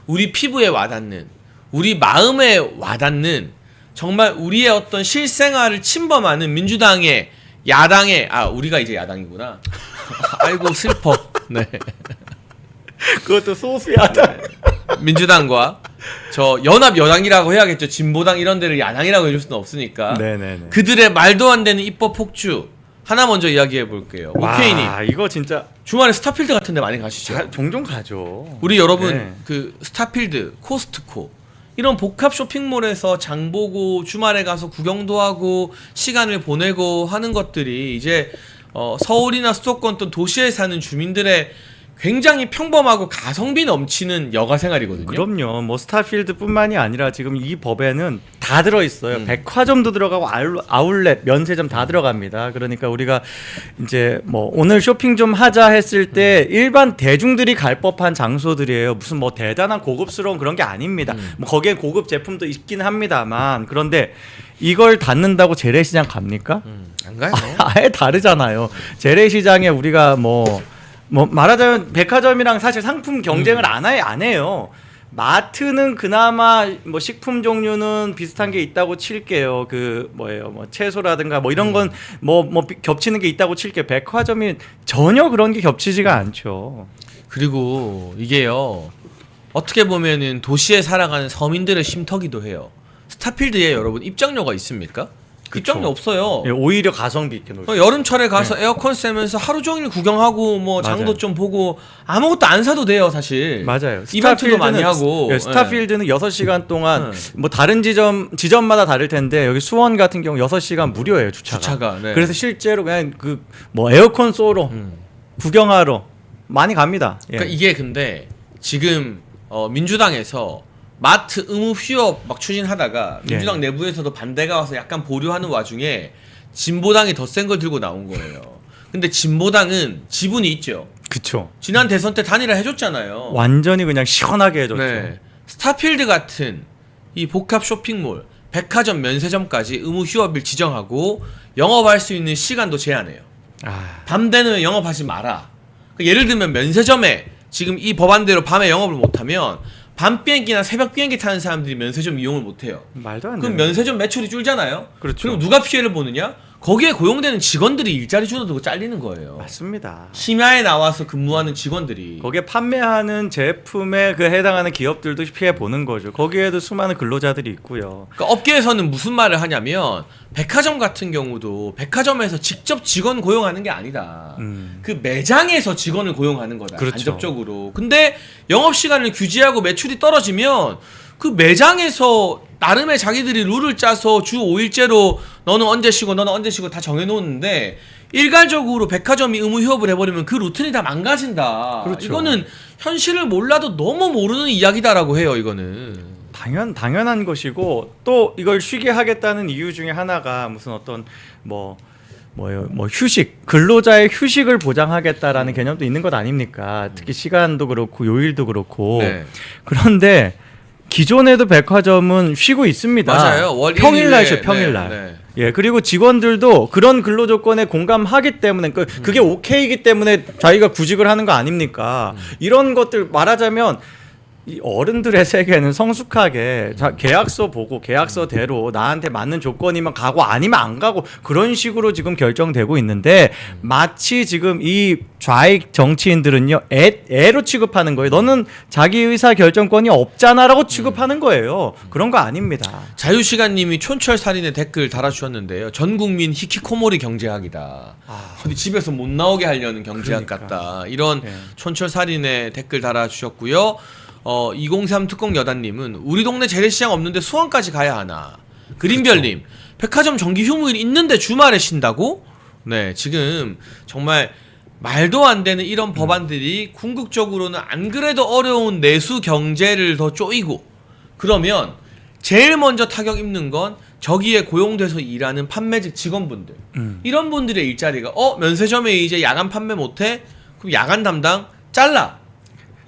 우리 피부에 와닿는, 우리 마음에 와닿는 정말 우리의 어떤 실생활을 침범하는 민주당의 야당의 우리가 이제 야당이구나. 아이고 슬퍼. 네. 그것도 소수 야당. 네. 민주당과 저 연합 여당이라고 해야겠죠. 진보당 이런 데를 야당이라고 해줄 수는 없으니까. 네네네. 그들의 말도 안 되는 입법 폭주 하나 먼저 이야기해 볼게요. 오케이님. 이거 진짜 주말에 스타필드 같은 데 많이 가시죠? 종종 가죠. 우리 여러분 네. 그 스타필드, 코스트코 이런 복합 쇼핑몰에서 장 보고 주말에 가서 구경도 하고 시간을 보내고 하는 것들이 이제 서울이나 수도권 또 도시에 사는 주민들의 굉장히 평범하고 가성비 넘치는 여가 생활이거든요. 그럼요. 뭐 스타필드뿐만이 아니라 지금 이 법에는 다 들어 있어요. 백화점도 들어가고 아울렛, 면세점 다 들어갑니다. 그러니까 우리가 이제 뭐 오늘 쇼핑 좀 하자 했을 때 일반 대중들이 갈 법한 장소들이에요. 무슨 뭐 대단한 고급스러운 그런 게 아닙니다. 뭐 거기에 고급 제품도 있긴 합니다만 그런데 이걸 닫는다고 재래시장 갑니까? 안 가요. 아예 다르잖아요. 재래시장에 우리가 뭐 말하자면 백화점이랑 사실 상품 경쟁을 안 해요. 마트는 그나마 뭐 식품 종류는 비슷한 게 있다고 칠게요. 그 뭐예요, 뭐 채소라든가 뭐 이런 건 뭐 겹치는 게 있다고 칠게요. 백화점이 전혀 그런 게 겹치지가 않죠. 그리고 이게요, 어떻게 보면은 도시에 살아가는 서민들의 쉼터기도 해요. 스타필드에 여러분 입장료가 있습니까? 그쵸. 입장료 없어요. 예, 오히려 가성비 있게 놀. 여름철에 가서 에어컨 쐬면서 하루 종일 구경하고 뭐 장도 맞아요. 좀 보고 아무것도 안 사도 돼요, 사실. 맞아요. 이벤트도 많이 하고. 예, 스타필드는 6시간 동안 뭐 다른 지점마다 다를 텐데 여기 수원 같은 경우 6시간 무료예요, 주차가. 네. 그래서 실제로 그냥 그 뭐 에어컨 쏘러 구경하러 많이 갑니다. 예. 그러니까 이게 근데 지금 민주당에서 마트 의무 휴업 막 추진하다가 민주당 내부에서도 반대가 와서 약간 보류하는 와중에 진보당이 더 센 걸 들고 나온 거예요. 근데 진보당은 지분이 있죠. 그쵸. 지난 대선 때 단일화 해줬잖아요. 완전히 그냥 시원하게 해줬죠. 네. 스타필드 같은 이 복합 쇼핑몰, 백화점, 면세점까지 의무 휴업일 지정하고 영업할 수 있는 시간도 제한해요. 밤 되면 영업하지 마라. 예를 들면 면세점에 지금 이 법안대로 밤에 영업을 못하면 밤 비행기나 새벽 비행기 타는 사람들이 면세점 이용을 못해요. 말도 안 돼. 그럼 면세점 매출이 줄잖아요. 그렇죠. 그리고 누가 피해를 보느냐? 거기에 고용되는 직원들이 일자리 줄어들고 잘리는 거예요. 맞습니다. 심야에 나와서 근무하는 직원들이 거기에 판매하는 제품에 그 해당하는 기업들도 피해 보는 거죠. 거기에도 수많은 근로자들이 있고요. 그러니까 업계에서는 무슨 말을 하냐면 백화점 같은 경우도 백화점에서 직접 직원 고용하는 게 아니다. 그 매장에서 직원을 고용하는 거다. 그렇죠. 간접적으로. 근데 영업시간을 규제하고 매출이 떨어지면 그 매장에서 나름의 자기들이 룰을 짜서 주 5일째로 너는 언제 쉬고 너는 언제 쉬고 다 정해놓는데 일괄적으로 백화점이 의무 휴업을 해버리면 그 루틴이 다 망가진다. 그렇죠. 이거는 현실을 몰라도 너무 모르는 이야기다라고 해요. 이거는. 당연한 것이고 또 이걸 쉬게 하겠다는 이유 중에 하나가 무슨 어떤 뭐 휴식, 근로자의 휴식을 보장하겠다라는 개념도 있는 것 아닙니까? 특히 시간도 그렇고 요일도 그렇고. 네. 그런데 기존에도 백화점은 쉬고 있습니다. 맞아요. 월 평일날 일일에, 쉬어요. 평일날. 네. 예, 그리고 직원들도 그런 근로 조건에 공감하기 때문에 그게 오케이이기 때문에 자기가 구직을 하는 거 아닙니까? 이런 것들 말하자면 이 어른들의 세계는 성숙하게 계약서 보고 계약서대로 나한테 맞는 조건이면 가고 아니면 안 가고 그런 식으로 지금 결정되고 있는데 마치 지금 이 좌익 정치인들은요 애로 취급하는 거예요. 너는 자기 의사 결정권이 없잖아라고 취급하는 거예요. 그런 거 아닙니다. 자유시간님이 촌철살인의 댓글 달아주셨는데요. 전국민 히키코모리 경제학이다. 어디 집에서 못 나오게 하려는 경제학 같다. 이런 촌철살인의 댓글 달아주셨고요. 203 특공 여단님은 우리 동네 재래시장 없는데 수원까지 가야 하나. 그린별님, 백화점 정기 휴무일 있는데 주말에 쉰다고? 네, 지금 정말 말도 안 되는 이런 법안들이 궁극적으로는 안 그래도 어려운 내수 경제를 더 쪼이고, 그러면 제일 먼저 타격 입는 건 저기에 고용돼서 일하는 판매직 직원분들. 이런 분들의 일자리가 면세점에 이제 야간 판매 못해? 그럼 야간 담당 잘라.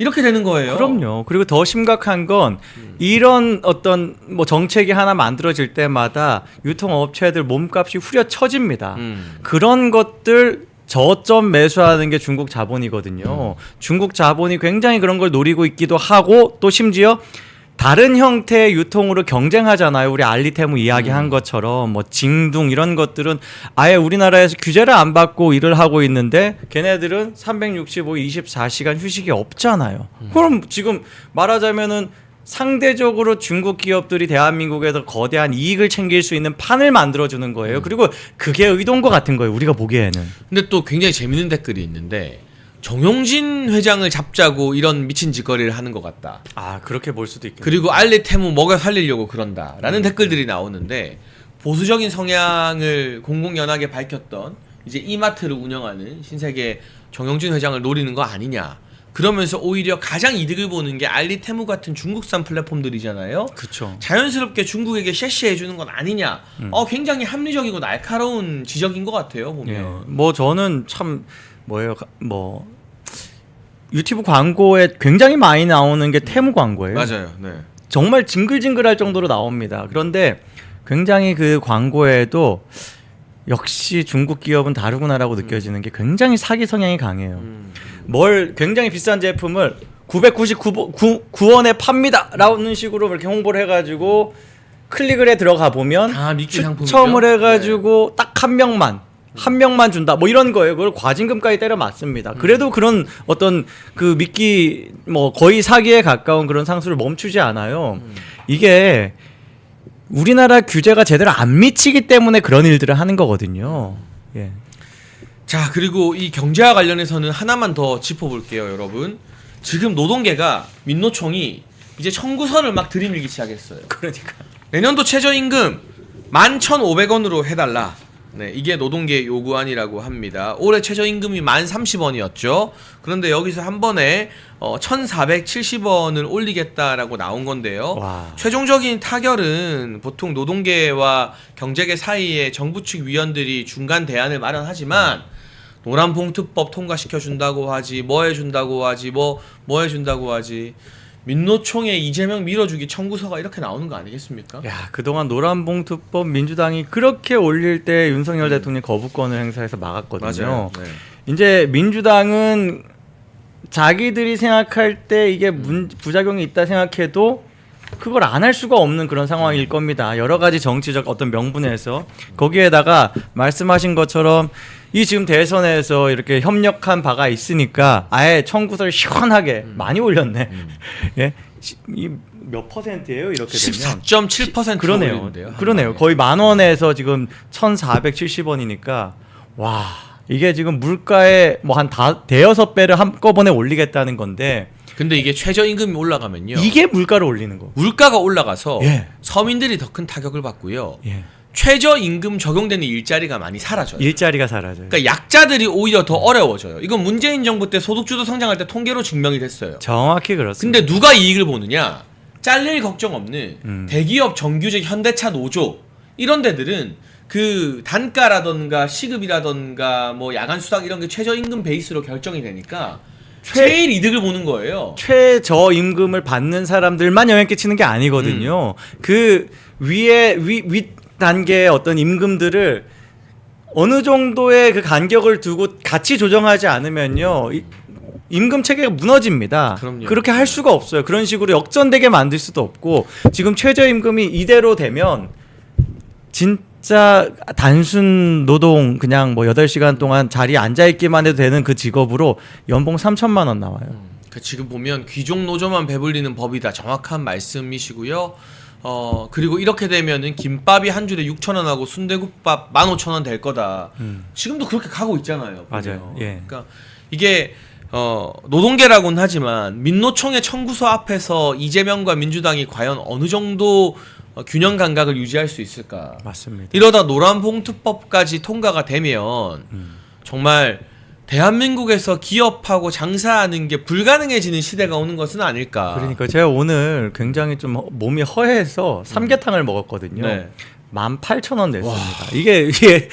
이렇게 되는 거예요. 그럼요. 그리고 더 심각한 건 이런 어떤 뭐 정책이 하나 만들어질 때마다 유통업체들 몸값이 후려쳐집니다. 그런 것들 저점 매수하는 게 중국 자본이거든요. 중국 자본이 굉장히 그런 걸 노리고 있기도 하고 또 심지어 다른 형태의 유통으로 경쟁하잖아요. 우리 알리테무 이야기한 것처럼 뭐 징둥 이런 것들은 아예 우리나라에서 규제를 안 받고 일을 하고 있는데 걔네들은 365 24시간 휴식이 없잖아요. 그럼 지금 말하자면은 상대적으로 중국 기업들이 대한민국에서 거대한 이익을 챙길 수 있는 판을 만들어주는 거예요. 그리고 그게 의도인 것 같은 거예요. 우리가 보기에는. 근데 또 굉장히 재밌는 댓글이 있는데 정용진 회장을 잡자고 이런 미친 짓거리를 하는 것 같다. 아 그렇게 볼 수도 있겠네요. 그리고 알리테무 먹여 살리려고 그런다라는 댓글들이 나오는데 보수적인 성향을 공공연하게 밝혔던 이제 이마트를 운영하는 신세계 정용진 회장을 노리는 거 아니냐. 그러면서 오히려 가장 이득을 보는 게 알리테무 같은 중국산 플랫폼들이잖아요. 그렇죠. 자연스럽게 중국에게 셰시해 주는 건 아니냐. 굉장히 합리적이고 날카로운 지적인 것 같아요. 보면. 예. 뭐 저는 참 뭐예요, 뭐 유튜브 광고에 굉장히 많이 나오는 게 테무 광고예요. 맞아요. 네. 정말 징글징글할 정도로 나옵니다. 그런데 굉장히 그 광고에도 역시 중국 기업은 다르구나라고 느껴지는 게 굉장히 사기 성향이 강해요. 뭘 굉장히 비싼 제품을 999원에 팝니다라는 식으로 이렇게 홍보를 해가지고 클릭을 해 들어가 보면 미끼 상품이죠. 추첨을 해가지고 딱 한 명만 준다 뭐 이런 거예요. 그걸 과징금까지 때려 맞습니다. 그래도 그런 어떤 그 미끼 뭐 거의 사기에 가까운 그런 상수를 멈추지 않아요. 이게 우리나라 규제가 제대로 안 미치기 때문에 그런 일들을 하는 거거든요. 예. 자, 그리고 이 경제와 관련해서는 하나만 더 짚어볼게요, 여러분. 지금 노동계가 민노총이 이제 청구서를 막 들이밀기 시작했어요. 그러니까 내년도 최저임금 11,500원으로 해달라. 네, 이게 노동계 요구안이라고 합니다. 올해 최저임금이 1030원이었죠. 그런데 여기서 한 번에 1,470원을 올리겠다라고 나온 건데요. 와. 최종적인 타결은 보통 노동계와 경제계 사이에 정부 측 위원들이 중간 대안을 마련하지만 노란봉투법 통과시켜 준다고 하지, 뭐 해준다고 하지, 뭐 해준다고 하지. 민노총에 이재명 밀어주기 청구서가 이렇게 나오는 거 아니겠습니까? 야, 그동안 노란봉투법 민주당이 그렇게 올릴 때 윤석열 대통령이 거부권을 행사해서 막았거든요. 맞아요. 네. 이제 민주당은 자기들이 생각할 때 이게 부작용이 있다 생각해도 그걸 안 할 수가 없는 그런 상황일 겁니다. 여러 가지 정치적 어떤 명분에서 거기에다가 말씀하신 것처럼 이 지금 대선에서 이렇게 협력한 바가 있으니까 아예 청구서를 시원하게 많이 올렸네. 예, 이 몇 퍼센트예요? 이렇게 되면 14.7% 그러네요. 올리는데요. 그러네요. 거의 10,000원에서 지금 1,470원이니까 와 이게 지금 물가의 뭐 한 대여섯 배를 한꺼번에 올리겠다는 건데. 근데 이게 최저임금이 올라가면요. 이게 물가를 올리는 거. 물가가 올라가서 예. 서민들이 더 큰 타격을 받고요. 예. 최저임금 적용되는 일자리가 많이 사라져요. 일자리가 사라져요. 그러니까 약자들이 오히려 더 어려워져요. 이건 문재인 정부 때 소득주도 성장할 때 통계로 증명이 됐어요. 정확히 그렇습니다. 근데 누가 이익을 보느냐? 잘릴 걱정 없는 대기업 정규직 현대차 노조 이런 데들은 그 단가라던가 시급이라던가 뭐 야간 수당 이런 게 최저임금 베이스로 결정이 되니까 제일 이득을 보는 거예요. 최저임금을 받는 사람들만 영향 끼치는 게 아니거든요. 그 위 단계의 어떤 임금들을 어느 정도의 그 간격을 두고 같이 조정하지 않으면요. 임금 체계가 무너집니다. 그럼요. 그렇게 할 수가 없어요. 그런 식으로 역전되게 만들 수도 없고 지금 최저임금이 이대로 되면 진짜 단순 노동 그냥 뭐 8시간 동안 자리에 앉아있기만 해도 되는 그 직업으로 연봉 3천만 원 나와요. 그러니까 지금 보면 귀족 노조만 배불리는 법이다. 정확한 말씀이시고요. 그리고 이렇게 되면은 김밥이 한 줄에 6,000원하고 순대국밥 15,000원 될 거다. 지금도 그렇게 가고 있잖아요. 보면. 맞아요. 예. 그러니까 이게 노동계라고는 하지만 민노총의 청구서 앞에서 이재명과 민주당이 과연 어느 정도 균형 감각을 유지할 수 있을까? 맞습니다. 이러다 노란봉투법까지 통과가 되면 정말 대한민국에서 기업하고 장사하는 게 불가능해지는 시대가 오는 것은 아닐까. 그러니까 제가 오늘 굉장히 좀 몸이 허해서 삼계탕을 먹었거든요. 네. 18,000원 냈습니다. 이게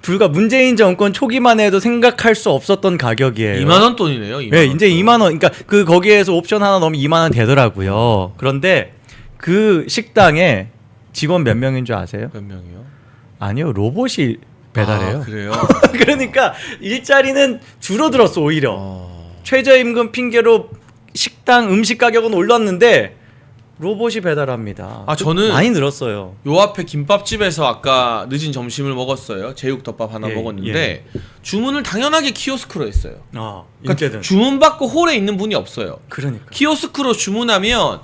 불과 문재인 정권 초기만 해도 생각할 수 없었던 가격이에요. 2만 원 돈이네요. 2만 네, 원 이제 돈. 2만 원. 그러니까 그 거기에서 옵션 하나 넣으면 2만 원 되더라고요. 그런데 그 식당에 직원 몇 명인 줄 아세요? 몇 명이요? 아니요, 로봇이 배달해요. 아, 그래요? 그러니까 일자리는 줄어들었어 오히려. 최저임금 핑계로 식당 음식 가격은 올랐는데 로봇이 배달합니다. 아, 저는 많이 늘었어요. 요 앞에 김밥집에서 아까 늦은 점심을 먹었어요. 제육덮밥 하나 예, 먹었는데 주문을 당연하게 키오스크로 했어요. 아, 그러니까 인제든. 주문 받고 홀에 있는 분이 없어요. 그러니까. 키오스크로 주문하면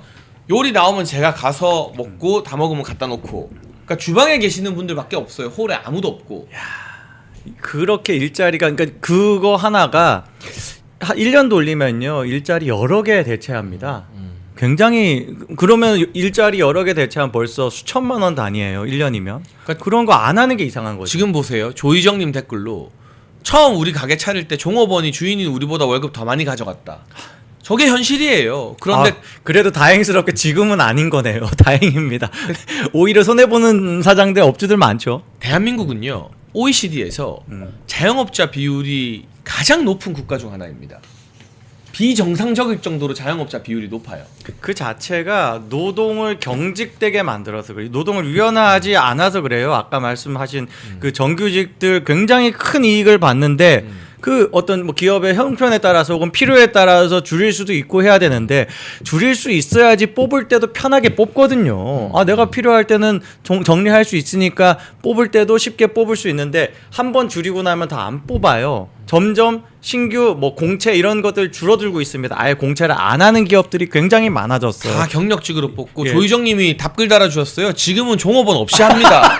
요리 나오면 제가 가서 먹고 다 먹으면 갖다 놓고. 그러니까 주방에 계시는 분들밖에 없어요. 홀에 아무도 없고. 그렇게 일자리가 그러니까 그거 하나가 1년 돌리면요. 일자리 여러 개 대체합니다. 굉장히 그러면 일자리 여러 개 대체하면 벌써 수천만 원 단위예요. 1년이면. 그러니까 그런 거 안 하는 게 이상한 거죠. 지금 보세요. 조희정님 댓글로 처음 우리 가게 차릴 때 종업원이 주인인 우리보다 월급 더 많이 가져갔다. 저게 현실이에요. 그런데 그래도 다행스럽게 지금은 아닌 거네요. 다행입니다. 오히려 손해 보는 사장들 업주들 많죠. 대한민국은요. OECD에서 자영업자 비율이 가장 높은 국가 중 하나입니다. 비정상적일 정도로 자영업자 비율이 높아요. 그 자체가 노동을 경직되게 만들어서 그래요. 노동을 유연하지 않아서 그래요. 아까 말씀하신 그 정규직들 굉장히 큰 이익을 받는데 그 어떤 뭐 기업의 형편에 따라서 혹은 필요에 따라서 줄일 수도 있고 해야 되는데 줄일 수 있어야지 뽑을 때도 편하게 뽑거든요. 아 내가 필요할 때는 정리할 수 있으니까 뽑을 때도 쉽게 뽑을 수 있는데 한 번 줄이고 나면 다 안 뽑아요. 점점 신규 뭐 공채 이런 것들 줄어들고 있습니다. 아예 공채를 안 하는 기업들이 굉장히 많아졌어요. 다 경력직으로 뽑고 예. 조희정님이 답글 달아주셨어요. 지금은 종업원 없이 합니다.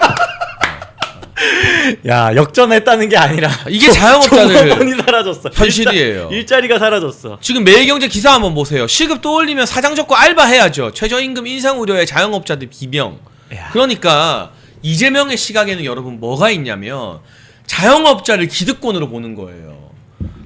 야 역전했다는 게 아니라 이게 자영업자들 종업원이 사라졌어. 현실이에요. 일자리가 사라졌어. 지금 매일경제 기사 한번 보세요. 시급 또 올리면 사장 접고 알바해야죠. 최저임금 인상 우려에 자영업자들 비명. 야. 그러니까 이재명의 시각에는 여러분 뭐가 있냐면 자영업자를 기득권으로 보는 거예요.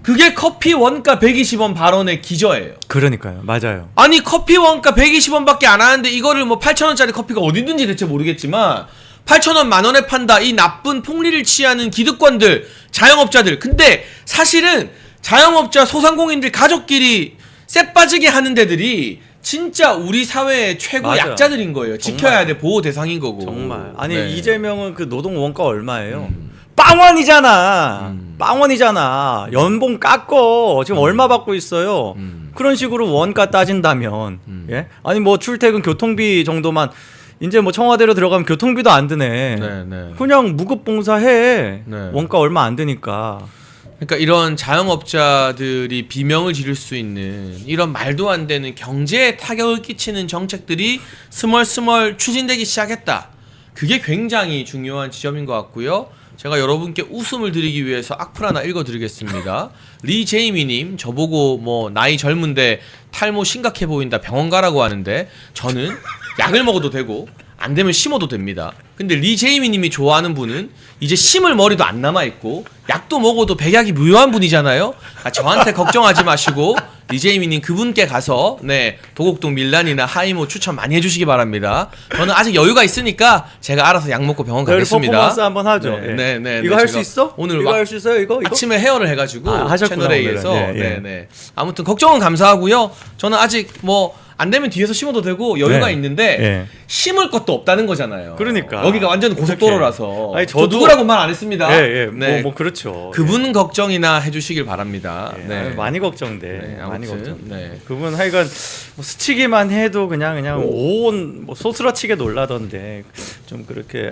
그게 커피 원가 120원 발언의 기저예요. 그러니까요. 맞아요. 아니 커피 원가 120원밖에 안 하는데 이거를 뭐 8,000원짜리 커피가 어디 있는지 대체 모르겠지만 8,000원 만원에 판다. 이 나쁜 폭리를 취하는 기득권들, 자영업자들. 근데 사실은 자영업자 소상공인들 가족끼리 쎄 빠지게 하는 데들이 진짜 우리 사회의 최고 맞아. 약자들인 거예요. 정말. 지켜야 돼. 보호 대상인 거고. 정말. 아니 네. 이재명은 그 노동 원가 얼마예요? 빵원이잖아. 빵원이잖아. 연봉 깎어. 지금 얼마 받고 있어요. 그런 식으로 원가 따진다면 예? 아니 뭐 출퇴근 교통비 정도만 이제 뭐 청와대로 들어가면 교통비도 안 드네. 네, 네. 그냥 무급봉사해. 네. 원가 얼마 안 드니까. 그러니까 이런 자영업자들이 비명을 지를 수 있는 이런 말도 안 되는 경제에 타격을 끼치는 정책들이 스멀스멀 추진되기 시작했다. 그게 굉장히 중요한 지점인 것 같고요. 제가 여러분께 웃음을 드리기 위해서 악플 하나 읽어드리겠습니다. 리제이미님, 저보고 뭐 나이 젊은데 탈모 심각해 보인다 병원 가라고 하는데 저는 약을 먹어도 되고 안 되면 심어도 됩니다. 근데 리제이미님이 좋아하는 분은 이제 심을 머리도 안 남아있고 약도 먹어도 백약이 무효한 분이잖아요. 아, 저한테 걱정하지 마시고 리제이미님 그분께 가서 네 도곡동 밀란이나 하이모 추천 많이 해주시기 바랍니다. 저는 아직 여유가 있으니까 제가 알아서 약 먹고 병원 가겠습니다. 퍼포먼스 한번 하죠. 네, 네, 이거 네, 할 수 제가 있어? 오늘 이거 막 할 수 있어요? 이거? 아침에 헤어를 해가지고 하셨구나, 채널A에서 오늘은. 예, 예. 네네 아무튼 걱정은 감사하고요. 저는 아직 뭐 안 되면 뒤에서 심어도 되고 여유가 네. 있는데 예. 심을 것도 없다는 거잖아요. 그러니까. 여기가 완전 고속도로라서. 아니, 저 저도- 누구라고 말 안 했습니다. 예, 예. 네. 뭐 그렇죠. 그분 걱정이나 해주시길 바랍니다. 예. 네. 많이 걱정돼. 네, 많이 아무튼, 걱정. 네. 그분 하여간 뭐 스치기만 해도 그냥 온 뭐 소스라치게 놀라던데 좀 그렇게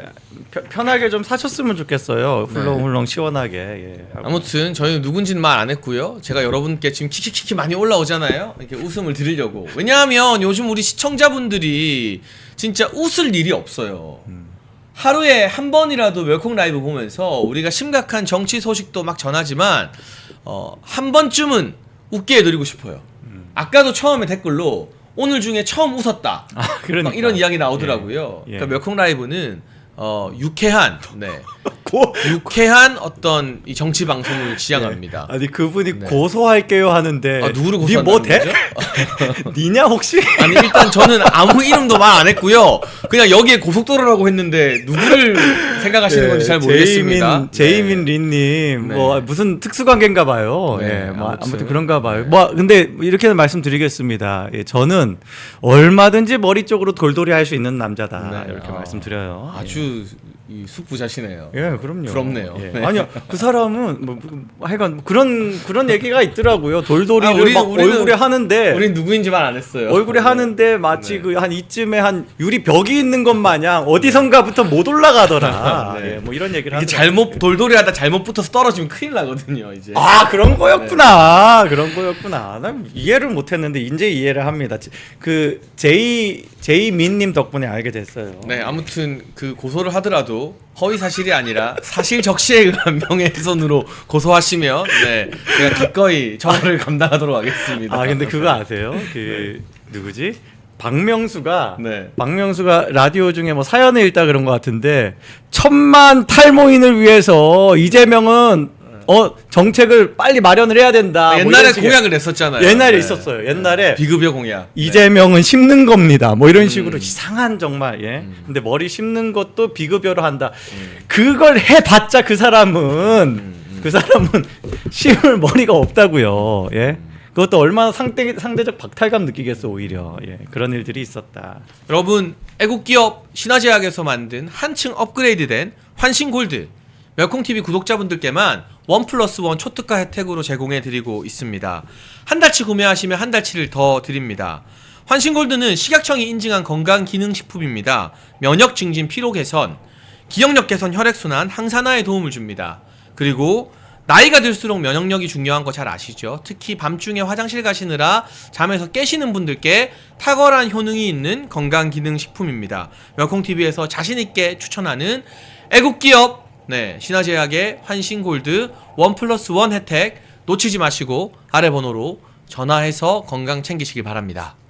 편하게 좀 사셨으면 좋겠어요. 훌렁훌렁 시원하게. 예. 아무튼 저희는 누군지는 말 안 했고요. 제가 여러분께 지금 키키키키 많이 올라오잖아요. 이렇게 웃음을 드리려고. 왜냐하면 요즘 우리 시청자분들이 진짜 웃을 일이 없어요. 하루에 한 번이라도 웰콩 라이브 보면서 우리가 심각한 정치 소식도 막 전하지만 한 번쯤은 웃게 해드리고 싶어요. 아까도 처음에 댓글로 오늘 중에 처음 웃었다. 그러니까. 막 이런 이야기 나오더라고요. 예. 그러니까 웰콩 라이브는 유쾌한 유쾌한 어떤 이 정치 방송을 지향합니다. 아니 그분이 네. 고소할게요 하는데. 아, 누구를 니 고소한다는 뭐 돼? 거죠? 니냐 혹시? 아니 일단 저는 아무 이름도 말 안 했고요. 그냥 여기에 고속도로라고 했는데 누구를 생각하시는 건지 잘 모르겠습니다. 제이민 네. 린님 네. 뭐 무슨 특수관계인가 봐요. 네, 예, 뭐 아무튼. 아무튼 그런가 봐요. 뭐 근데 이렇게 말씀드리겠습니다. 예, 저는 얼마든지 머리 쪽으로 돌돌이 할 수 있는 남자다 네. 이렇게 말씀드려요. 아주 아주 이 숙부자시네요. 예, 그럼요. 부럽네요. 예. 네. 아니요, 그 사람은 하여간 그런 얘기가 있더라고요. 돌돌이를 막 우리는- 얼굴에 하는데 우린 누구인지 말 안 했어요. 얼굴에 하는데 마치 네. 그 한 이쯤에 한 유리 벽이 있는 것 마냥 어디선가부터 못 올라가더라. 네. 예, 뭐 이런 얘기를 이게 하더라고요. 잘못 돌돌이하다 잘못 붙어서 떨어지면 큰일 나거든요. 이제. 아, 그런 거였구나. 그런 거였구나. 난 이해를 못했는데 이제 이해를 합니다. 그 제이민님 덕분에 알게 됐어요. 네, 아무튼 그 고소를 하더라도 허위 사실이 아니라 사실 적시에 의한 명예훼손으로 고소하시면 네, 제가 기꺼이 처벌을 감당하도록 하겠습니다. 아, 근데 그거 아세요? 그 누구지? 박명수가 네. 라디오 중에 뭐 사연을 읽다 그런 것 같은데 1,000만 탈모인을 위해서 이재명은 정책을 빨리 마련을 해야 된다. 뭐 옛날에 이런 식의- 공약을 냈었잖아요. 옛날에 네. 있었어요. 옛날에 비급여 공약. 이재명은 심는 겁니다. 뭐 이런 식으로 이상한 정말 예. 근데 머리 심는 것도 비급여로 한다. 그걸 해봤자 그 사람은 심을 머리가 없다고요. 예. 그것도 얼마나 상대적 박탈감 느끼겠어 오히려. 예. 그런 일들이 있었다. 여러분, 애국기업 신화제약에서 만든 한층 업그레이드된 환신골드 멸콩TV 구독자분들께만 1+1 초특가 혜택으로 제공해드리고 있습니다. 한 달치 구매하시면 한 달치를 더 드립니다. 환신골드는 식약청이 인증한 건강기능식품입니다. 면역 증진, 피로 개선, 기억력 개선, 혈액순환, 항산화에 도움을 줍니다. 그리고 나이가 들수록 면역력이 중요한 거 잘 아시죠? 특히 밤중에 화장실 가시느라 잠에서 깨시는 분들께 탁월한 효능이 있는 건강기능식품입니다. 멸콩TV에서 자신있게 추천하는 애국기업 신화제약의 환신골드 1+1 혜택 놓치지 마시고 아래 번호로 전화해서 건강 챙기시기 바랍니다.